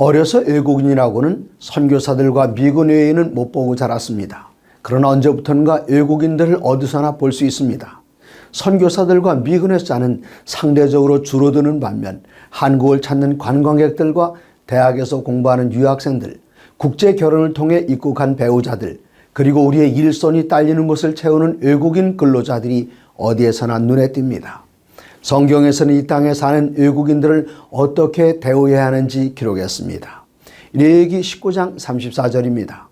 어려서 외국인이라고는 선교사들과 미군 외에는 못 보고 자랐습니다. 그러나 언제부턴가 외국인들을 어디서나 볼 수 있습니다. 선교사들과 미군에서 사는 상대적으로 줄어드는 반면 한국을 찾는 관광객들과 대학에서 공부하는 유학생들, 국제 결혼을 통해 입국한 배우자들, 그리고 우리의 일손이 딸리는 곳을 채우는 외국인 근로자들이 어디에서나 눈에 띕니다. 성경에서는 이 땅에 사는 외국인들을 어떻게 대우해야 하는지 기록했습니다. 레위기 19장 34절입니다.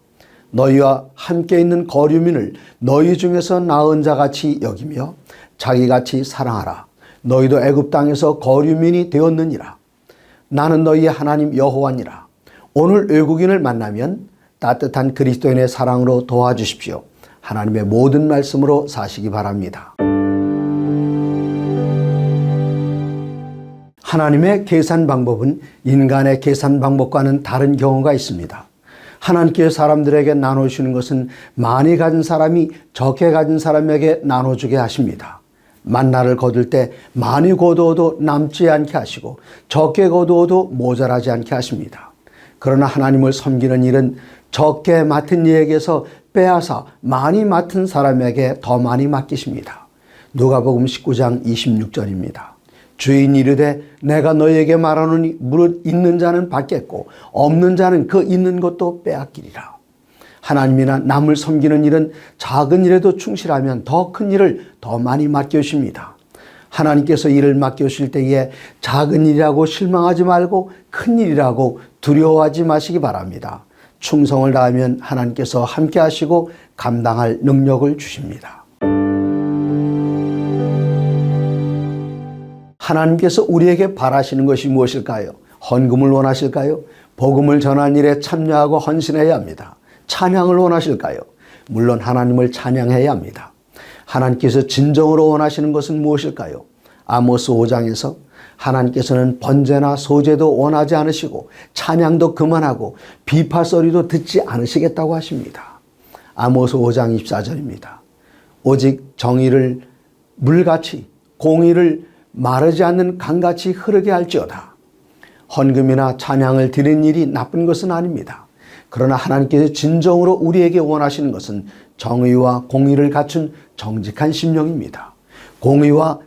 너희와 함께 있는 거류민을 너희 중에서 나은 자같이 여기며 자기같이 사랑하라. 너희도 애굽 땅에서 거류민이 되었느니라. 나는 너희의 하나님 여호와니라. 오늘 외국인을 만나면 따뜻한 그리스도인의 사랑으로 도와주십시오. 하나님의 모든 말씀으로 사시기 바랍니다. 하나님의 계산 방법은 인간의 계산 방법과는 다른 경우가 있습니다. 하나님께서 사람들에게 나눠주시는 것은 많이 가진 사람이 적게 가진 사람에게 나눠주게 하십니다. 만나를 거둘 때 많이 거두어도 남지 않게 하시고 적게 거두어도 모자라지 않게 하십니다. 그러나 하나님을 섬기는 일은 적게 맡은 이에게서 빼앗아 많이 맡은 사람에게 더 많이 맡기십니다. 누가복음 19장 26절입니다. 주인 이르되 내가 너희에게 말하노니 무릇 있는 자는 받겠고 없는 자는 그 있는 것도 빼앗기리라. 하나님이나 남을 섬기는 일은 작은 일에도 충실하면 더 큰 일을 더 많이 맡겨주십니다. 하나님께서 일을 맡겨주실 때에 작은 일이라고 실망하지 말고 큰 일이라고 두려워하지 마시기 바랍니다. 충성을 다하면 하나님께서 함께 하시고 감당할 능력을 주십니다. 하나님께서 우리에게 바라시는 것이 무엇일까요? 헌금을 원하실까요? 복음을 전하는 일에 참여하고 헌신해야 합니다. 찬양을 원하실까요? 물론 하나님을 찬양해야 합니다. 하나님께서 진정으로 원하시는 것은 무엇일까요? 아모스 5장에서 하나님께서는 번제나 소제도 원하지 않으시고 찬양도 그만하고 비파소리도 듣지 않으시겠다고 하십니다. 아모스 5장 24절입니다. 오직 정의를 물같이 공의를 마르지 않는 강같이 흐르게 할지어다. 헌금이나 찬양을 드리는 일이 나쁜 것은 아닙니다. 그러나 하나님께서 진정으로 우리에게 원하시는 것은 정의와 공의를 갖춘 정직한 심령입니다. 공의와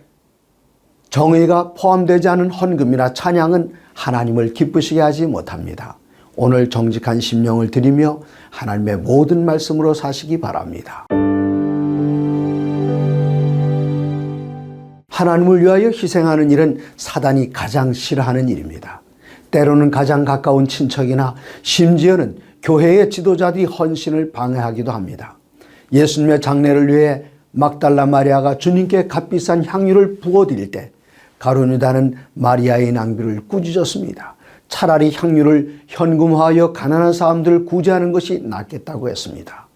정의가 포함되지 않은 헌금이나 찬양은 하나님을 기쁘시게 하지 못합니다. 오늘 정직한 심령을 드리며 하나님의 모든 말씀으로 사시기 바랍니다. 하나님을 위하여 희생하는 일은 사단이 가장 싫어하는 일입니다. 때로는 가장 가까운 친척이나 심지어는 교회의 지도자들이 헌신을 방해하기도 합니다. 예수님의 장례를 위해 막달라 마리아가 주님께 값비싼 향유를 부어드릴 때 가룟 유다는 마리아의 낭비를 꾸짖었습니다. 차라리 향유를 현금화하여 가난한 사람들을 구제하는 것이 낫겠다고 했습니다.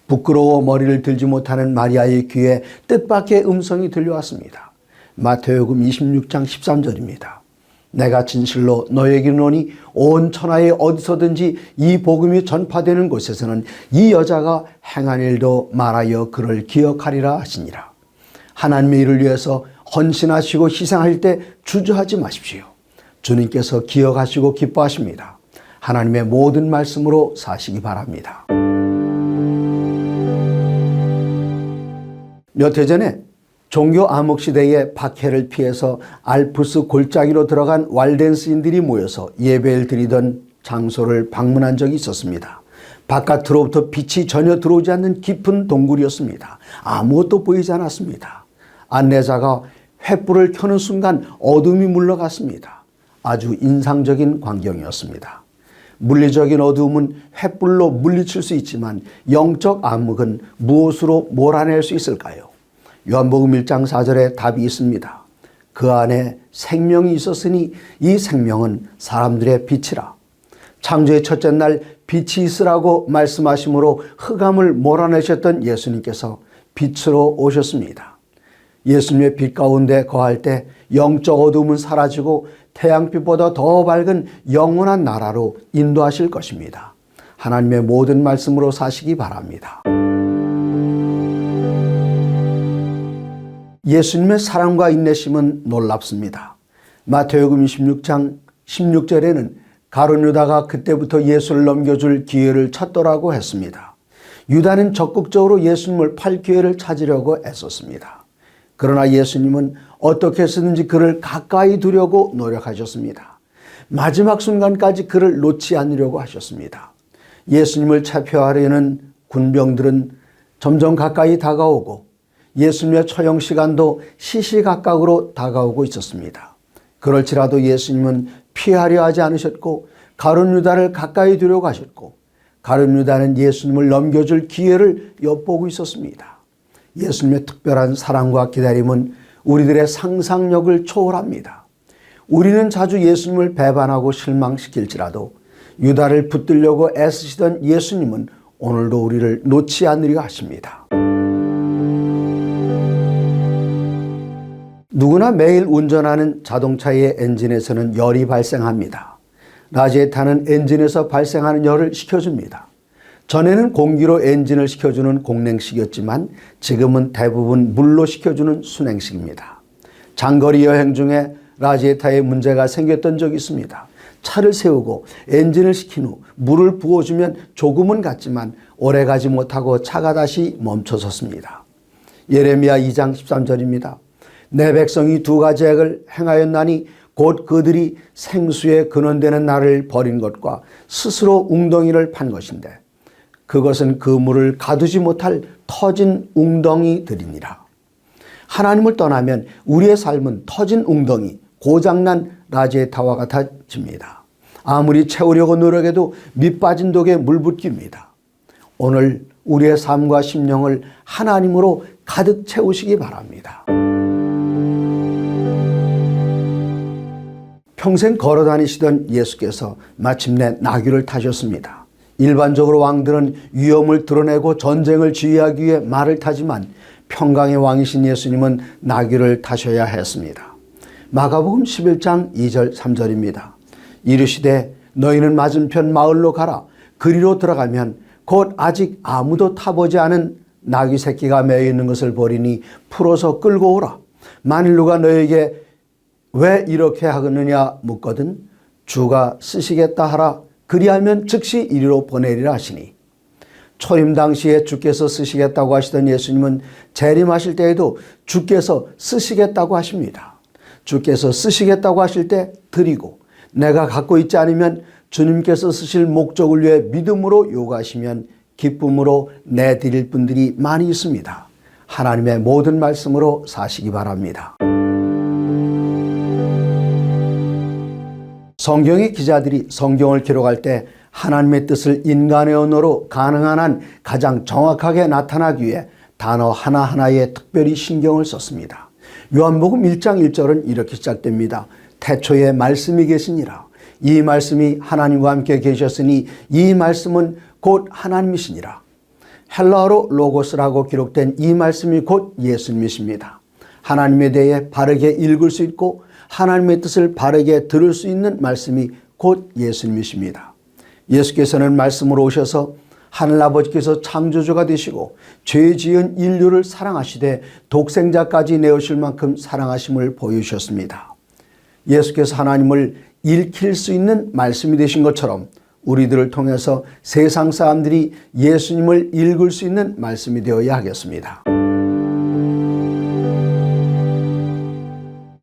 부끄러워 머리를 들지 못하는 마리아의 귀에 뜻밖의 음성이 들려왔습니다. 마태복음 26장 13절입니다. 내가 진실로 너에게 이르노니 온 천하에 어디서든지 이 복음이 전파되는 곳에서는 이 여자가 행한 일도 말하여 그를 기억하리라 하시니라. 하나님의 일을 위해서 헌신하시고 희생할 때 주저하지 마십시오. 주님께서 기억하시고 기뻐하십니다. 하나님의 모든 말씀으로 사시기 바랍니다. 몇 해 전에 종교 암흑시대의 박해를 피해서 알프스 골짜기로 들어간 walden스인들이 모여서 예배를 드리던 장소를 방문한 적이 있었습니다. 바깥으로부터 빛이 전혀 들어오지 않는 깊은 동굴이었습니다. 아무것도 보이지 않았습니다. 안내자가 횃불을 켜는 순간 어둠이 물러갔습니다. 아주 인상적인 광경이었습니다. 물리적인 어두움은 횃불로 물리칠 수 있지만 영적 암흑은 무엇으로 몰아낼 수 있을까요? 요한복음 1장 4절에 답이 있습니다. 그 안에 생명이 있었으니 이 생명은 사람들의 빛이라. 창조의 첫째 날 빛이 있으라고 말씀하심으로 흑암을 몰아내셨던 예수님께서 빛으로 오셨습니다. 예수님의 빛 가운데 거할 때 영적 어두움은 사라지고 태양빛보다 더 밝은 영원한 나라로 인도하실 것입니다. 하나님의 모든 말씀으로 사시기 바랍니다. 예수님의 사랑과 인내심은 놀랍습니다. 마태복음 26장 16절에는 가룟 유다가 그때부터 예수를 넘겨줄 기회를 찾더라고 했습니다. 유다는 적극적으로 예수님을 팔 기회를 찾으려고 애썼습니다. 그러나 예수님은 어떻게 해서든지 그를 가까이 두려고 노력하셨습니다. 마지막 순간까지 그를 놓지 않으려고 하셨습니다. 예수님을 체포하려는 군병들은 점점 가까이 다가오고 예수님의 처형 시간도 시시각각으로 다가오고 있었습니다. 그럴지라도 예수님은 피하려 하지 않으셨고 가룟 유다를 가까이 두려고 하셨고 가룟 유다는 예수님을 넘겨줄 기회를 엿보고 있었습니다. 예수님의 특별한 사랑과 기다림은 우리들의 상상력을 초월합니다. 우리는 자주 예수님을 배반하고 실망시킬지라도 유다를 붙들려고 애쓰시던 예수님은 오늘도 우리를 놓지 않으려 하십니다. 누구나 매일 운전하는 자동차의 엔진에서는 열이 발생합니다. 낮에 타는 엔진에서 발생하는 열을 식혀줍니다. 전에는 공기로 엔진을 식혀주는 공냉식이었지만 지금은 대부분 물로 식혀주는 순행식입니다. 장거리 여행 중에 라지에타에 문제가 생겼던 적이 있습니다. 차를 세우고 엔진을 식힌 후 물을 부어주면 조금은 갔지만 오래 가지 못하고 차가 다시 멈춰섰습니다. 예레미야 2장 13절입니다. 내 백성이 두 가지 악을 행하였나니 곧 그들이 생수에 근원되는 나를 버린 것과 스스로 웅덩이를 판 것인데 그것은 그 물을 가두지 못할 터진 웅덩이들이니라. 하나님을 떠나면 우리의 삶은 터진 웅덩이, 고장난 라지에타와 같아집니다. 아무리 채우려고 노력해도 밑빠진 독에 물붓기입니다. 오늘 우리의 삶과 심령을 하나님으로 가득 채우시기 바랍니다. 평생 걸어 다니시던 예수께서 마침내 나귀를 타셨습니다. 일반적으로 왕들은 위험을 드러내고 전쟁을 지휘하기 위해 말을 타지만 평강의 왕이신 예수님은 나귀를 타셔야 했습니다. 마가복음 11장 2절 3절입니다. 이르시되 너희는 맞은편 마을로 가라. 그리로 들어가면 곧 아직 아무도 타보지 않은 나귀 새끼가 매여 있는 것을 보리니 풀어서 끌고 오라. 만일 누가 너에게 왜 이렇게 하느냐 묻거든 주가 쓰시겠다 하라. 그리하면 즉시 이리로 보내리라 하시니. 초림 당시에 주께서 쓰시겠다고 하시던 예수님은 재림하실 때에도 주께서 쓰시겠다고 하십니다. 주께서 쓰시겠다고 하실 때 드리고 내가 갖고 있지 않으면 주님께서 쓰실 목적을 위해 믿음으로 요구하시면 기쁨으로 내드릴 분들이 많이 있습니다. 하나님의 모든 말씀으로 사시기 바랍니다. 성경의 기자들이 성경을 기록할 때 하나님의 뜻을 인간의 언어로 가능한 한 가장 정확하게 나타나기 위해 단어 하나하나에 특별히 신경을 썼습니다. 요한복음 1장 1절은 이렇게 시작됩니다. 태초에 말씀이 계시니라. 이 말씀이 하나님과 함께 계셨으니 이 말씀은 곧 하나님이시니라. 헬라어로 로고스라고 기록된 이 말씀이 곧 예수님이십니다. 하나님에 대해 바르게 읽을 수 있고 하나님의 뜻을 바르게 들을 수 있는 말씀이 곧 예수님이십니다. 예수께서는 말씀으로 오셔서 하늘아버지께서 창조주가 되시고 죄 지은 인류를 사랑하시되 독생자까지 내오실 만큼 사랑하심을 보여주셨습니다. 예수께서 하나님을 읽힐 수 있는 말씀이 되신 것처럼 우리들을 통해서 세상 사람들이 예수님을 읽을 수 있는 말씀이 되어야 하겠습니다.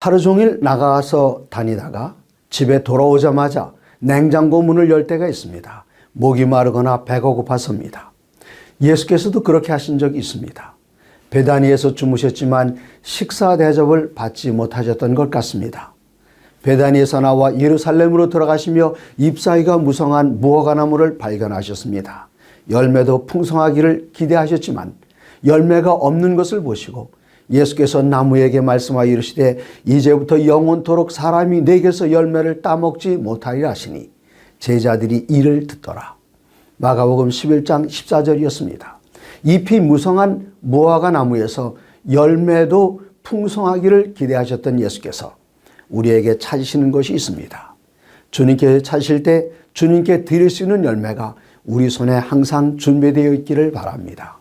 하루 종일 나가서 다니다가 집에 돌아오자마자 냉장고 문을 열 때가 있습니다. 목이 마르거나 배가 고파서입니다. 예수께서도 그렇게 하신 적이 있습니다. 베다니에서 주무셨지만 식사 대접을 받지 못하셨던 것 같습니다. 베다니에서 나와 예루살렘으로 들어가시며 잎사귀가 무성한 무화과나무를 발견하셨습니다. 열매도 풍성하기를 기대하셨지만 열매가 없는 것을 보시고 예수께서 나무에게 말씀하여 이르시되 이제부터 영원토록 사람이 내게서 열매를 따먹지 못하리라 하시니 제자들이 이를 듣더라. 마가복음 11장 14절이었습니다. 잎이 무성한 무화과 나무에서 열매도 풍성하기를 기대하셨던 예수께서 우리에게 찾으시는 것이 있습니다. 주님께 찾으실 때 주님께 드릴 수 있는 열매가 우리 손에 항상 준비되어 있기를 바랍니다.